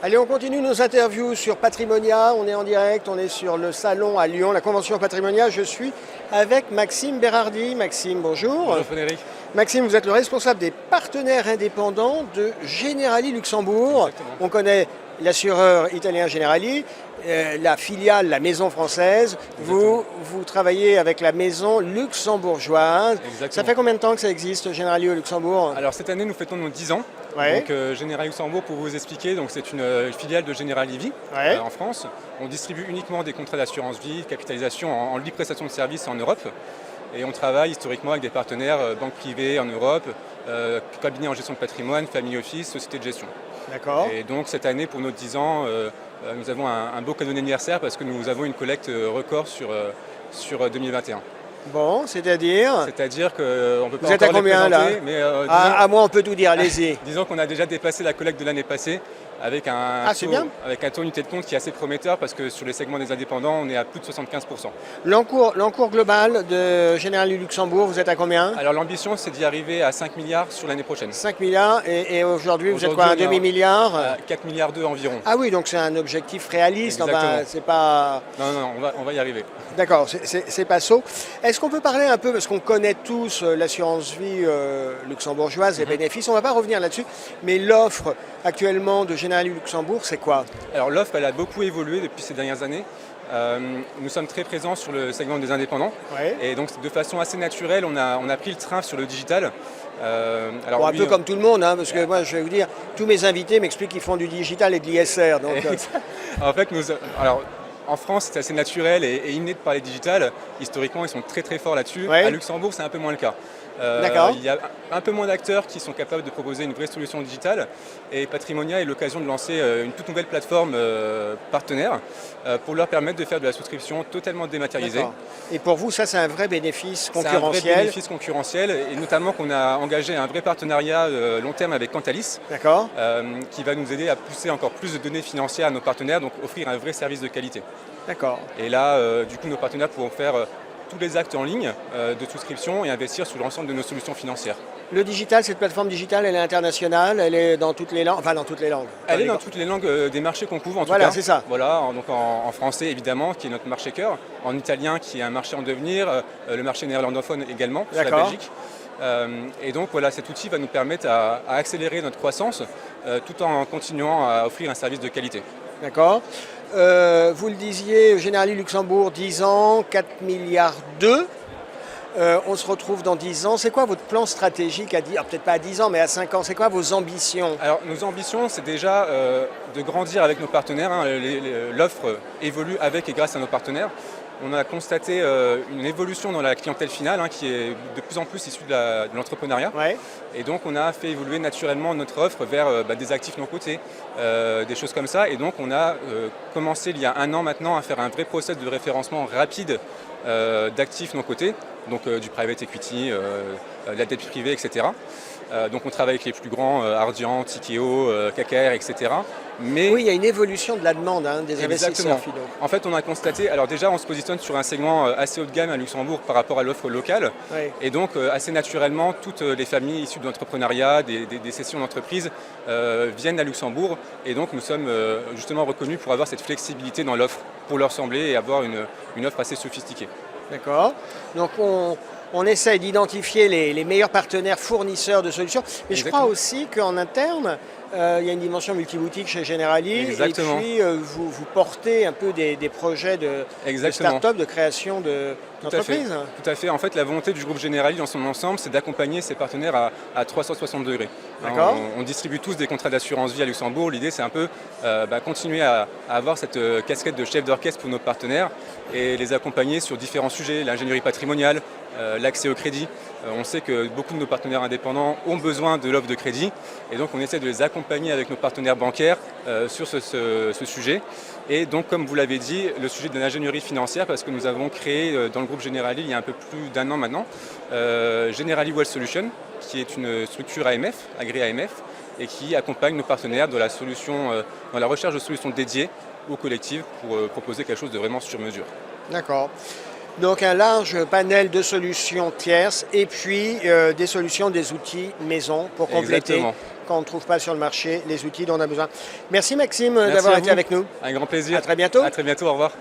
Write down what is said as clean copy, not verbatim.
Allez, on continue nos interviews sur Patrimonia. On est en direct, on est sur le salon à Lyon, la convention Patrimonia. Je suis avec Maxime Bérardi. Maxime, bonjour. Bonjour Frédéric. Maxime, vous êtes le responsable des partenaires indépendants de Generali Luxembourg. Exactement. On connaît l'assureur italien Generali, la filiale, la maison française. Vous travaillez avec la maison luxembourgeoise. Exactement. Ça fait combien de temps que ça existe, Generali au Luxembourg? Alors cette année, nous fêtons nos 10 ans. Ouais. Donc Generali Luxembourg, pour vous expliquer, donc c'est une filiale de Generali Vie Ouais. en France. On distribue uniquement des contrats d'assurance vie, capitalisation en libre prestation de services en Europe. Et on travaille historiquement avec des partenaires banques privées en Europe, cabinets en gestion de patrimoine, family office, sociétés de gestion. D'accord. Et donc cette année, pour nos 10 ans, nous avons un beau cadeau d'anniversaire parce que nous avons une collecte record sur 2021. Bon, c'est-à-dire C'est-à-dire qu'on peut pas Vous êtes à encore les combien, là présenter, mais à moi, on peut tout dire, allez-y. disons qu'on a déjà dépassé la collecte de l'année passée avec c'est bien. avec un taux unité de compte qui est assez prometteur parce que sur les segments des indépendants, on est à plus de 75%. L'encours global de Generali Luxembourg, vous êtes à combien? Alors l'ambition, c'est d'y arriver à 5 milliards sur l'année prochaine. 5 milliards et aujourd'hui, vous êtes Aujourd'hui, quoi, un on est demi-milliard? à 4 milliards d'euros environ. Ah oui, donc c'est un objectif réaliste. Exactement. Enfin, c'est pas... Non, on va y arriver. D'accord, c'est pas saut. Est-ce qu'on peut parler un peu, parce qu'on connaît tous l'assurance vie luxembourgeoise, les bénéfices, on ne va pas revenir là-dessus, mais l'offre actuellement de Generali Luxembourg, c'est quoi? Alors l'offre, elle a beaucoup évolué depuis ces dernières années. Nous sommes très présents sur le segment des indépendants. Ouais. Et donc de façon assez naturelle, on a pris le train sur le digital. Bon, un peu comme tout le monde, hein, parce que moi, je vais vous dire, tous mes invités m'expliquent qu'ils font du digital et de l'ISR. Donc, En fait, en France, c'est assez naturel et inné de parler digital. Historiquement, ils sont très très forts là-dessus. Ouais. À Luxembourg, c'est un peu moins le cas. D'accord. Il y a un peu moins d'acteurs qui sont capables de proposer une vraie solution digitale. Et Patrimonia est l'occasion de lancer une toute nouvelle plateforme partenaire pour leur permettre de faire de la souscription totalement dématérialisée. D'accord. Et pour vous, ça, c'est un vrai bénéfice C'est un vrai concurrentiel. bénéfice concurrentiel et notamment qu'on a engagé un vrai partenariat long terme avec Cantalis D'accord. qui va nous aider à pousser encore plus de données financières à nos partenaires, donc offrir un vrai service de qualité. D'accord. Et là, du coup, nos partenaires pourront faire tous les actes en ligne de souscription et investir sur l'ensemble de nos solutions financières. Le digital, cette plateforme digitale, elle est internationale, elle est dans toutes les langues, enfin dans toutes les langues. Elle est dans toutes les langues des marchés qu'on couvre en tout Voilà, cas. c'est ça. Voilà, donc en français évidemment, qui est notre marché cœur, en italien qui est un marché en devenir, le marché néerlandophone également, sur la D'accord. Belgique. Et donc voilà, cet outil va nous permettre à accélérer notre croissance tout en continuant à offrir un service de qualité. D'accord. Vous le disiez, Generali Luxembourg, 10 ans, 4 milliards 2. On se retrouve dans 10 ans. C'est quoi votre plan stratégique à 10 ans, peut-être pas à 10 ans, mais à 5 ans? C'est quoi vos ambitions? Alors nos ambitions, c'est déjà de grandir avec nos partenaires. Hein. L'offre évolue avec et grâce à nos partenaires. On a constaté une évolution dans la clientèle finale qui est de plus en plus issue de l'entrepreneuriat. Ouais. Et donc on a fait évoluer naturellement notre offre vers des actifs non cotés, des choses comme ça. Et donc on a commencé il y a 1 an maintenant à faire un vrai process de référencement rapide d'actifs non cotés, donc du private equity, de la dette privée, etc. Donc on travaille avec les plus grands, Ardian, Tikeo, KKR, etc. Mais Oui, il y a une évolution de la demande des investisseurs finaux. En fait, on a constaté, alors déjà, on se positionne sur un segment assez haut de gamme à Luxembourg par rapport à l'offre locale. Oui. Et donc, assez naturellement, toutes les familles issues de l'entrepreneuriat, des sessions d'entreprise viennent à Luxembourg. Et donc, nous sommes justement reconnus pour avoir cette flexibilité dans l'offre, pour leur sembler et avoir une offre assez sophistiquée. D'accord. Donc on essaie d'identifier les meilleurs partenaires fournisseurs de solutions. Mais je crois aussi qu'en interne, il y a une dimension multiboutique chez Generali. Exactement. Et puis vous portez un peu des projets de start-up, de création d'entreprises. Tout à fait. En fait, la volonté du groupe Generali dans son ensemble, c'est d'accompagner ses partenaires à 360 degrés. D'accord. On distribue tous des contrats d'assurance vie à Luxembourg. L'idée, c'est un peu continuer à avoir cette casquette de chef d'orchestre pour nos partenaires et les accompagner sur différents sujets, l'ingénierie patrimoniale, l'accès au crédit. On sait que beaucoup de nos partenaires indépendants ont besoin de l'offre de crédit et donc on essaie de les accompagner avec nos partenaires bancaires sur ce sujet. Et donc, comme vous l'avez dit, le sujet de l'ingénierie financière, parce que nous avons créé dans le groupe Generali il y a un peu plus d'1 an maintenant, Generali Wealth Solutions, qui est une structure AMF, agréée AMF, et qui accompagne nos partenaires dans la recherche de solutions dédiées aux collectives pour proposer quelque chose de vraiment sur mesure. D'accord. Donc un large panel de solutions tierces et puis des solutions, des outils maison pour compléter Exactement. quand on ne trouve pas sur le marché les outils dont on a besoin. Merci Maxime Merci d'avoir à été vous. avec nous. Un grand plaisir. À très bientôt. À très bientôt, au revoir.